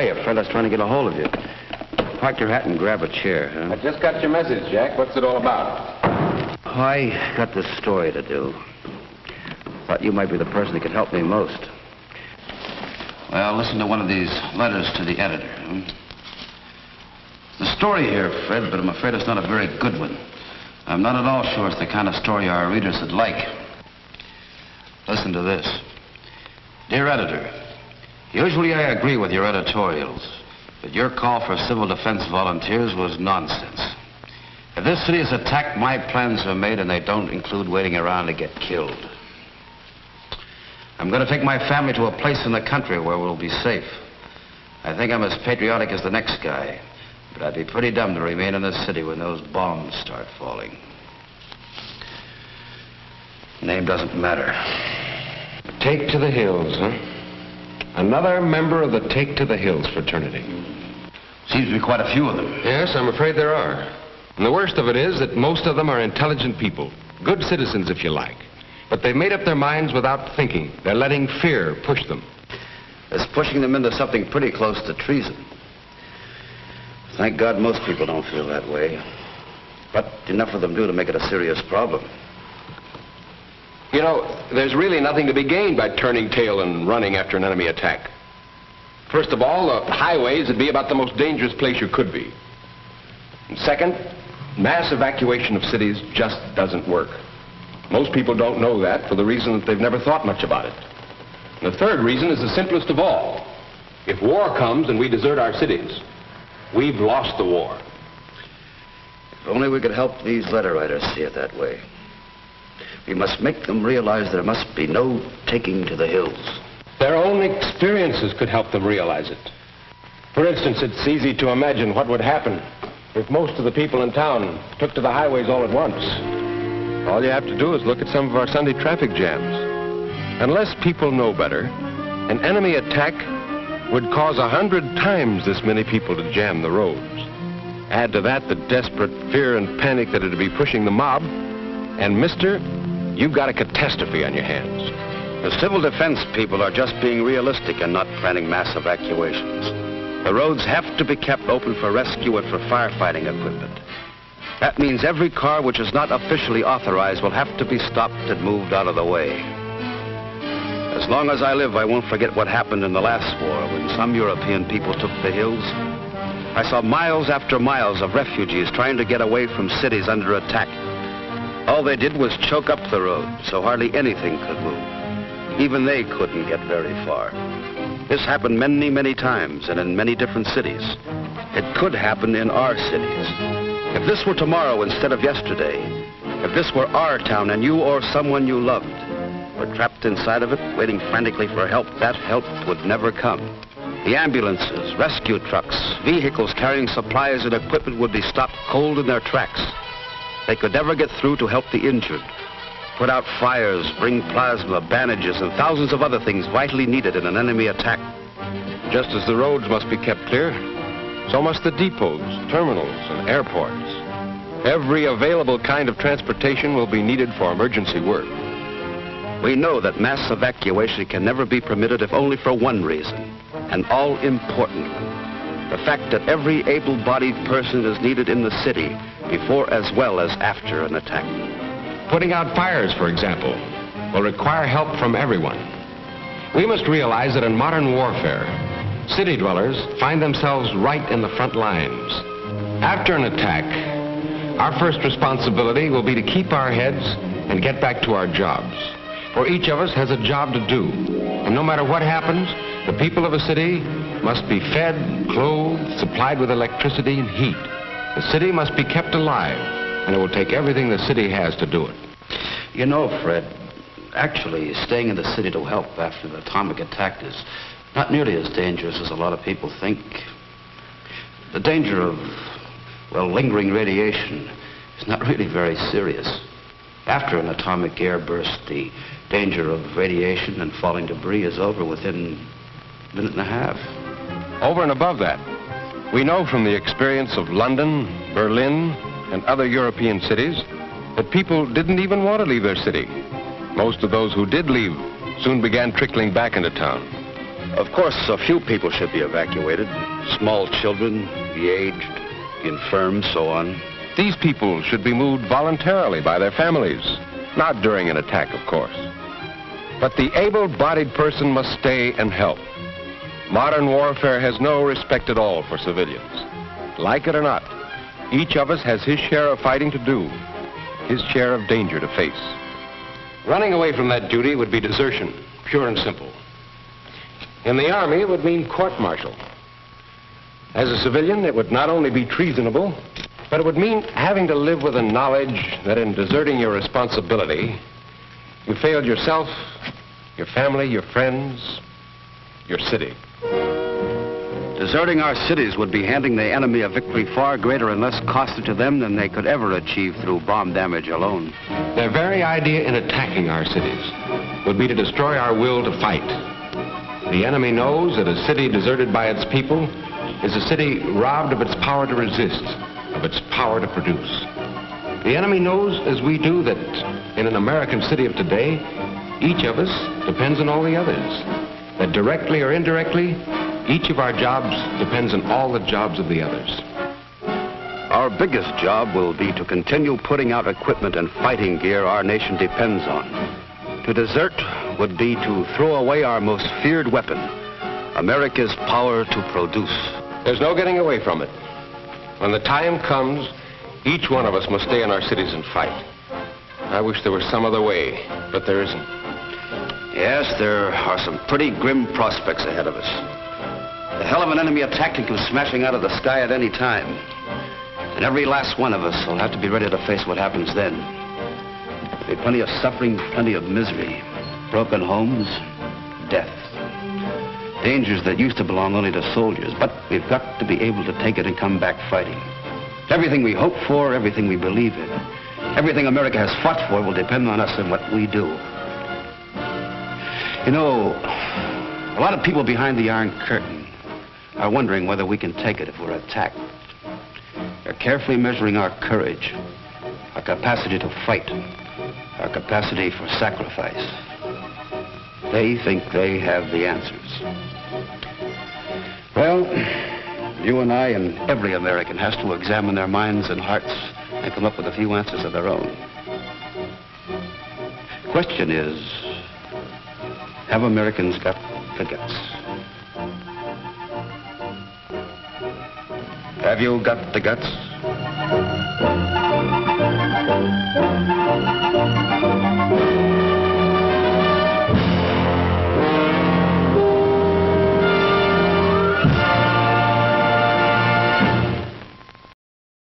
Hiya, Fred. I was trying to get a hold of you. Park your hat and grab a chair, huh? I just got your message, Jack. What's it all about? Oh, I got this story to do. Thought you might be the person that could help me most. Well, listen to one of these letters to the editor. The story here, Fred, but I'm afraid it's not a very good one. I'm not at all sure it's the kind of story our readers would like. Listen to this. Dear editor, usually I agree with your editorials, but your call for civil defense volunteers was nonsense. If this city is attacked, my plans are made, and they don't include waiting around to get killed. I'm going to take my family to a place in the country where we'll be safe. I think I'm as patriotic as the next guy, but I'd be pretty dumb to remain in the city when those bombs start falling. Name doesn't matter. Take to the Hills, huh? Another member of the Take to the Hills fraternity. Seems to be quite a few of them. Yes, I'm afraid there are. And the worst of it is that most of them are intelligent people. Good citizens, if you like. But they've made up their minds without thinking. They're letting fear push them. It's pushing them into something pretty close to treason. Thank God most people don't feel that way. But enough of them do to make it a serious problem. You know, there's really nothing to be gained by turning tail and running after an enemy attack. First of all, the highways would be about the most dangerous place you could be. And second, mass evacuation of cities just doesn't work. Most people don't know that for the reason that they've never thought much about it. And the third reason is the simplest of all. If war comes and we desert our cities, we've lost the war. If only we could help these letter writers see it that way. We must make them realize there must be no taking to the hills. Their own experiences could help them realize it. For instance, it's easy to imagine what would happen if most of the people in town took to the highways all at once. All you have to do is look at some of our Sunday traffic jams. Unless people know better, an enemy attack would cause 100 times this many people to jam the roads. Add to that the desperate fear and panic that it'd be pushing the mob, and mister, you've got a catastrophe on your hands. The civil defense people are just being realistic and not planning mass evacuations. The roads have to be kept open for rescue and for firefighting equipment. That means every car which is not officially authorized will have to be stopped and moved out of the way. As long as I live, I won't forget what happened in the last war when some European people took the hills. I saw miles after miles of refugees trying to get away from cities under attack. All they did was choke up the road, so hardly anything could move. Even they couldn't get very far. This happened many, many times and in many different cities. It could happen in our cities. If this were tomorrow instead of yesterday, if this were our town and you or someone you loved were trapped inside of it, waiting frantically for help, that help would never come. The ambulances, rescue trucks, vehicles carrying supplies and equipment would be stopped cold in their tracks. They could never get through to help the injured, put out fires, bring plasma, bandages, and thousands of other things vitally needed in an enemy attack. Just as the roads must be kept clear, so must the depots, terminals, and airports. Every available kind of transportation will be needed for emergency work. We know that mass evacuation can never be permitted if only for one reason, an all-important one. The fact that every able-bodied person is needed in the city before as well as after an attack. Putting out fires, for example, will require help from everyone. We must realize that in modern warfare, city dwellers find themselves right in the front lines. After an attack, our first responsibility will be to keep our heads and get back to our jobs. For each of us has a job to do. And no matter what happens, the people of a city must be fed, clothed, supplied with electricity and heat. The city must be kept alive, and it will take everything the city has to do it. You know, Fred, actually staying in the city to help after the atomic attack is not nearly as dangerous as a lot of people think. The danger of, well, lingering radiation is not really very serious. After an atomic airburst, the danger of radiation and falling debris is over within a minute and a half. Over and above that, we know from the experience of London, Berlin, and other European cities that people didn't even want to leave their city. Most of those who did leave soon began trickling back into town. Of course, a few people should be evacuated. Small children, the aged, the infirm, so on. These people should be moved voluntarily by their families, not during an attack, of course. But the able-bodied person must stay and help. Modern warfare has no respect at all for civilians. Like it or not, each of us has his share of fighting to do, his share of danger to face. Running away from that duty would be desertion, pure and simple. In the Army, it would mean court-martial. As a civilian, it would not only be treasonable, but it would mean having to live with the knowledge that in deserting your responsibility, you failed yourself, your family, your friends, your city. Deserting our cities would be handing the enemy a victory far greater and less costly to them than they could ever achieve through bomb damage alone. Their very idea in attacking our cities would be to destroy our will to fight. The enemy knows that a city deserted by its people is a city robbed of its power to resist, of its power to produce. The enemy knows, as we do, that in an American city of today, each of us depends on all the others. That directly or indirectly, each of our jobs depends on all the jobs of the others. Our biggest job will be to continue putting out equipment and fighting gear our nation depends on. To desert would be to throw away our most feared weapon, America's power to produce. There's no getting away from it. When the time comes, each one of us must stay in our cities and fight. I wish there was some other way, but there isn't. Yes, there are some pretty grim prospects ahead of us. The hell of an enemy attack can come smashing out of the sky at any time. And every last one of us will have to be ready to face what happens then. There'll be plenty of suffering, plenty of misery, broken homes, death. Dangers that used to belong only to soldiers, but we've got to be able to take it and come back fighting. Everything we hope for, everything we believe in, everything America has fought for will depend on us and what we do. You know, a lot of people behind the Iron Curtain are wondering whether we can take it if we're attacked. They're carefully measuring our courage, our capacity to fight, our capacity for sacrifice. They think they have the answers. Well, you and I and every American has to examine their minds and hearts and come up with a few answers of their own. The question is, have Americans got the guts? Have you got the guts?